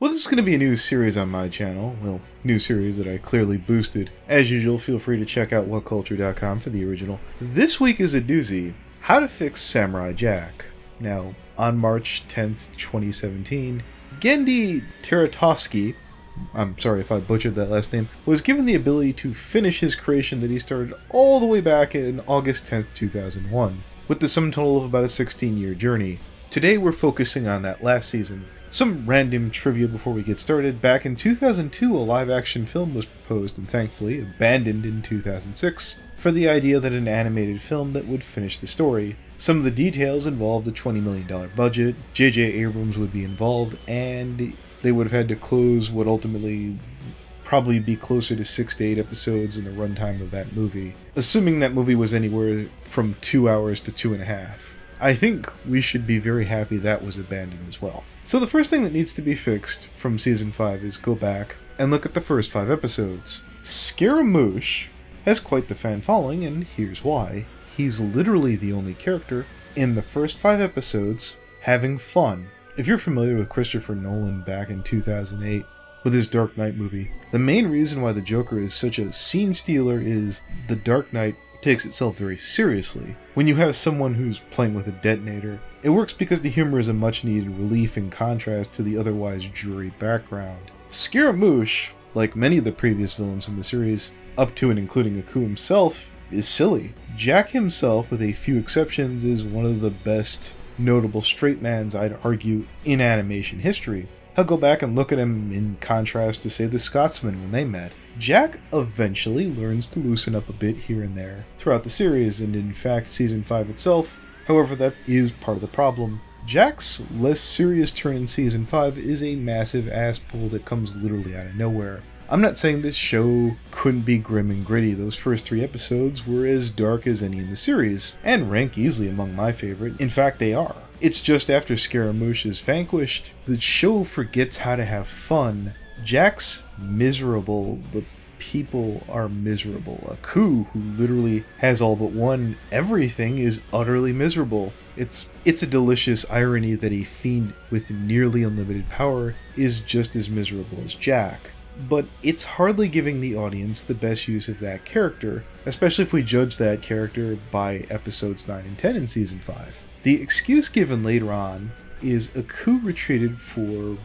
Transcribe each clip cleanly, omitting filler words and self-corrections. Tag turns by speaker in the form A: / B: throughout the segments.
A: Well, this is going to be a new series on my channel. Well, new series that I clearly boosted. As usual, feel free to check out whatculture.com for the original. This week is a doozy. How to fix Samurai Jack. Now, on March 10th, 2017, Genndy Teratovsky, I'm sorry if I butchered that last name, was given the ability to finish his creation that he started all the way back in August 10th, 2001, with the sum total of about a 16-year journey. Today we're focusing on that last season. Some random trivia before we get started. Back in 2002, a live-action film was proposed and thankfully abandoned in 2006 for the idea that an animated film that would finish the story. Some of the details involved a $20 million budget, J.J. Abrams would be involved, and they would have had to close what ultimately probably be closer to 6 to 8 episodes in the runtime of that movie, assuming that movie was anywhere from 2 hours to 2.5. I think we should be very happy that was abandoned as well. So the first thing that needs to be fixed from Season 5 is go back and look at the first 5 episodes. Scaramouche has quite the fan following, and here's why. He's literally the only character in the first 5 episodes having fun. If you're familiar with Christopher Nolan back in 2008 with his Dark Knight movie, the main reason why the Joker is such a scene stealer is the Dark Knight takes itself very seriously. When you have someone who's playing with a detonator, it works because the humor is a much needed relief in contrast to the otherwise dreary background. Scaramouche, like many of the previous villains from the series, up to and including Aku himself, is silly. Jack himself, with a few exceptions, is one of the best notable straight mans, I'd argue, in animation history. I'll go back and look at him in contrast to, say, the Scotsman when they met. Jack eventually learns to loosen up a bit here and there throughout the series, and in fact Season 5 itself, however, that is part of the problem. Jack's less serious turn in Season 5 is a massive ass pull that comes literally out of nowhere. I'm not saying this show couldn't be grim and gritty. Those first 3 episodes were as dark as any in the series, and rank easily among my favorite. In fact, they are. It's just after Scaramouche is vanquished, the show forgets how to have fun. Jack's miserable, the people are miserable. Aku, who literally has all but one everything, is utterly miserable. It's a delicious irony that a fiend with nearly unlimited power is just as miserable as Jack. But it's hardly giving the audience the best use of that character, especially if we judge that character by episodes 9 and 10 in Season 5. The excuse given later on is Aku retreated for,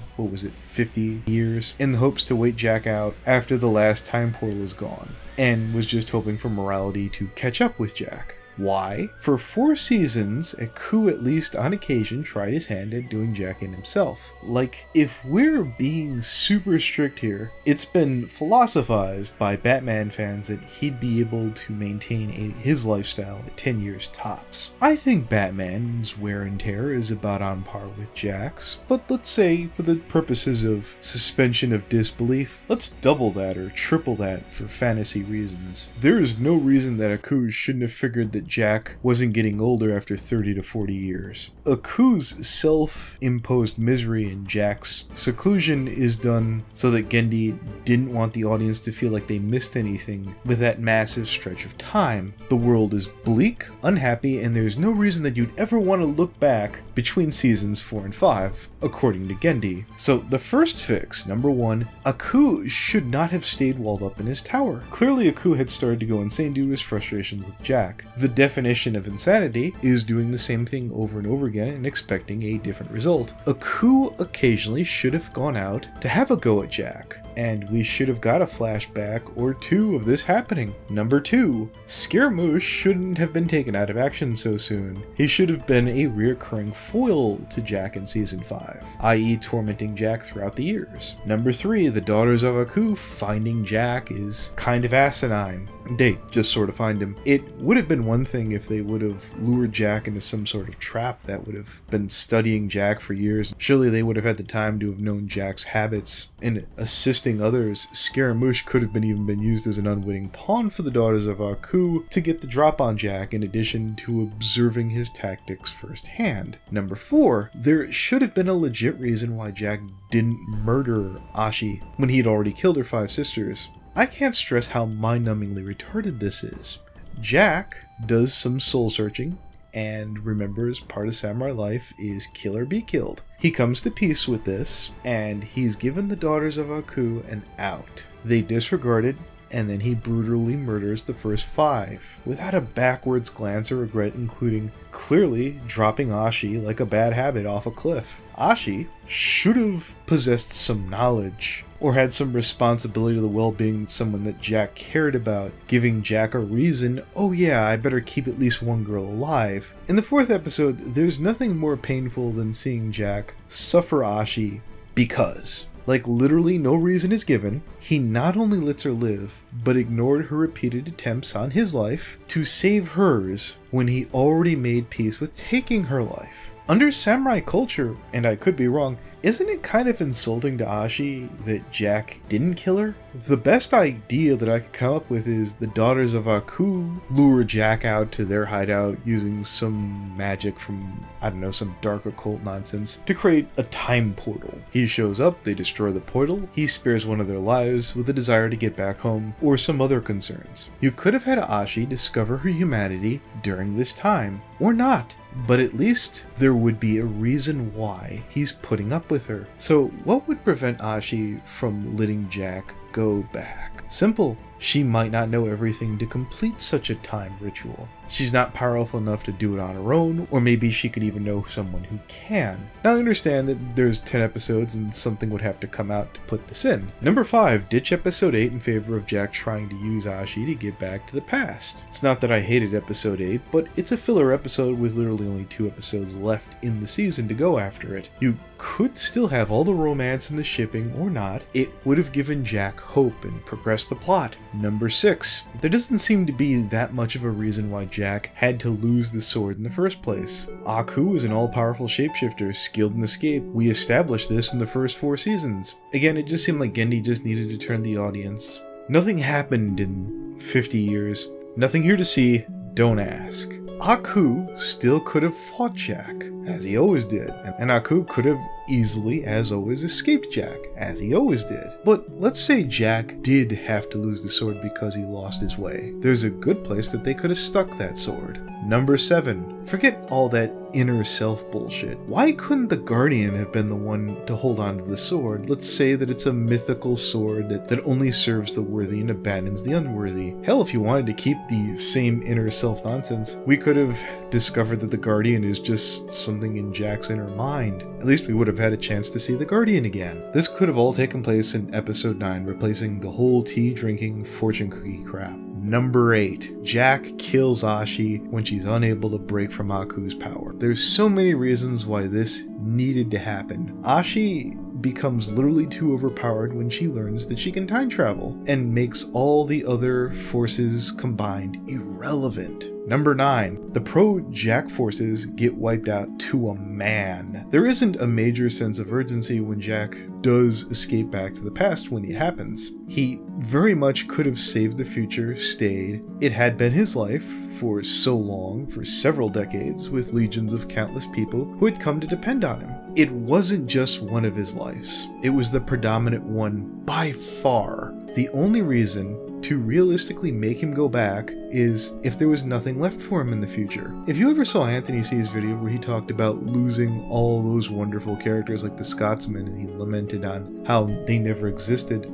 A: 50 years, in the hopes to wait Jack out after the last time portal is gone, and was just hoping for morality to catch up with Jack. Why? For 4 seasons, Aku at least on occasion tried his hand at doing Jack in himself. Like, if we're being super strict here, it's been philosophized by Batman fans that he'd be able to maintain his lifestyle at 10 years tops. I think Batman's wear and tear is about on par with Jack's, but let's say for the purposes of suspension of disbelief, let's double that or triple that for fantasy reasons. There is no reason that Aku shouldn't have figured that Jack wasn't getting older after 30 to 40 years. Aku's self-imposed misery and Jack's seclusion is done so that Genndy didn't want the audience to feel like they missed anything with that massive stretch of time. The world is bleak, unhappy, and there's no reason that you'd ever want to look back between seasons 4 and 5, according to Genndy. So the first fix, number 1, Aku should not have stayed walled up in his tower. Clearly Aku had started to go insane due to his frustrations with Jack. The definition of insanity is doing the same thing over and over again and expecting a different result. Aku occasionally should have gone out to have a go at Jack, and we should have got a flashback or 2 of this happening. Number 2, Scaramouche shouldn't have been taken out of action so soon. He should have been a reoccurring foil to Jack in Season 5, i.e. tormenting Jack throughout the years. Number 3, the daughters of Aku finding Jack is kind of asinine. They just sort of find him. It would have been one thing if they would have lured Jack into some sort of trap that would have been studying Jack for years. Surely they would have had the time to have known Jack's habits. In assisting others, Scaramouche could have even been used as an unwitting pawn for the daughters of Aku to get the drop on Jack, in addition to observing his tactics firsthand. Number 4, there should have been a legit reason why Jack didn't murder Ashi when he had already killed her 5 sisters. I can't stress how mind-numbingly retarded this is. Jack does some soul-searching and remembers part of samurai life is kill or be killed. He comes to peace with this, and he's given the daughters of Aku an out. They disregard it, and then he brutally murders the first 5, without a backwards glance or regret, including clearly dropping Ashi like a bad habit off a cliff. Ashi should have possessed some knowledge, or had some responsibility to the well-being of someone that Jack cared about, giving Jack a reason, oh yeah, I better keep at least one girl alive. In the 4th episode, there's nothing more painful than seeing Jack suffer Ashi because, like literally no reason is given, he not only lets her live, but ignored her repeated attempts on his life to save hers when he already made peace with taking her life. Under samurai culture, and I could be wrong, isn't it kind of insulting to Ashi that Jack didn't kill her? The best idea that I could come up with is the daughters of Aku lure Jack out to their hideout using some magic from, I don't know, some dark occult nonsense to create a time portal. He shows up, they destroy the portal, he spares one of their lives with a desire to get back home or some other concerns. You could have had Ashi discover her humanity during this time, or not. But at least there would be a reason why he's putting up with her. So what would prevent Ashi from letting Jack go back? Simple. She might not know everything to complete such a time ritual. She's not powerful enough to do it on her own, or maybe she could even know someone who can. Now I understand that there's 10 episodes and something would have to come out to put this in. Number 5, ditch episode 8 in favor of Jack trying to use Ashi to get back to the past. It's not that I hated episode 8, but it's a filler episode with literally only 2 episodes left in the season to go after it. You could still have all the romance and the shipping, or not. It would have given Jack hope and progressed the plot. Number 6, there doesn't seem to be that much of a reason why Jack had to lose the sword in the first place. Aku is an all-powerful shapeshifter, skilled in escape. We established this in the first 4 seasons. Again, it just seemed like Gendy just needed to turn the audience. Nothing happened in 50 years. Nothing here to see, don't ask. Aku still could have fought Jack, as he always did, and Aku could have easily, as always, escaped Jack, as he always did. But let's say Jack did have to lose the sword because he lost his way. There's a good place that they could have stuck that sword. Number 7. Forget all that inner self bullshit. Why couldn't the Guardian have been the one to hold on to the sword? Let's say that it's a mythical sword that only serves the worthy and abandons the unworthy. Hell, if you wanted to keep the same inner self nonsense, we could have discovered that the Guardian is just something in Jack's inner mind. At least we would have had a chance to see the Guardian again. This could have all taken place in episode 9, replacing the whole tea-drinking fortune cookie crap. Number 8. Jack kills Ashi when she's unable to break from Aku's power. There's so many reasons why this needed to happen. Ashi becomes literally too overpowered when she learns that she can time travel, and makes all the other forces combined irrelevant. Number 9. The pro-Jack forces get wiped out to a man. There isn't a major sense of urgency when Jack does escape back to the past when it happens. He very much could have saved the future, stayed. It had been his life for so long, for several decades, with legions of countless people who had come to depend on him. It wasn't just one of his lives. It was the predominant one by far. The only reason to realistically make him go back is if there was nothing left for him in the future. If you ever saw Anthony C's video where he talked about losing all those wonderful characters like the Scotsman, and he lamented on how they never existed,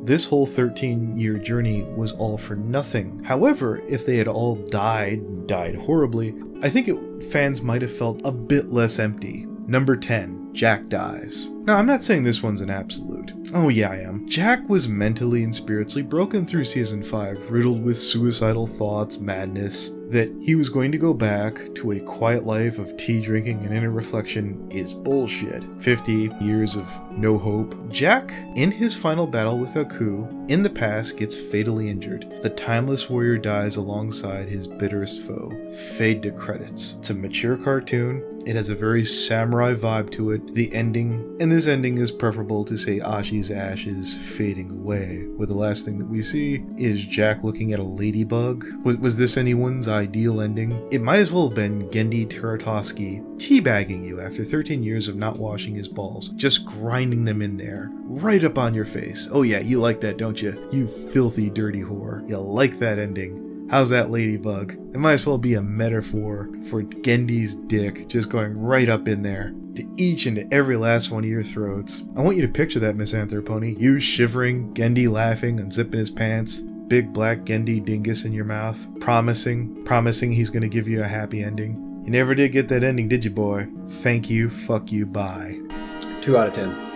A: this whole 13-year journey was all for nothing. However, if they had all died horribly, I think fans might have felt a bit less empty. Number 10. Jack dies. Now, I'm not saying this one's an absolute. Oh yeah, I am. Jack was mentally and spiritually broken through season 5, riddled with suicidal thoughts, madness. That he was going to go back to a quiet life of tea drinking and inner reflection is bullshit. 50 years of no hope. Jack, in his final battle with Aku, in the past gets fatally injured. The timeless warrior dies alongside his bitterest foe. Fade to credits. It's a mature cartoon. It has a very samurai vibe to it. The ending, and this ending is preferable to, say, Ashi's ashes fading away, where the last thing that we see is Jack looking at a ladybug. Was this anyone's ideal ending? It might as well have been Gendy Teratosky teabagging you after 13 years of not washing his balls, just grinding them in there, right up on your face. Oh yeah, you like that, don't you? You filthy, dirty whore. You like that ending. How's that, ladybug? It might as well be a metaphor for Gendy's dick just going right up in there to each and every last one of your throats. I want you to picture that, misanthropony. You shivering, Gendy laughing, unzipping his pants, big black Gendy dingus in your mouth, promising he's gonna give you a happy ending. You never did get that ending, did you, boy? Thank you, fuck you, bye.
B: 2 out of 10.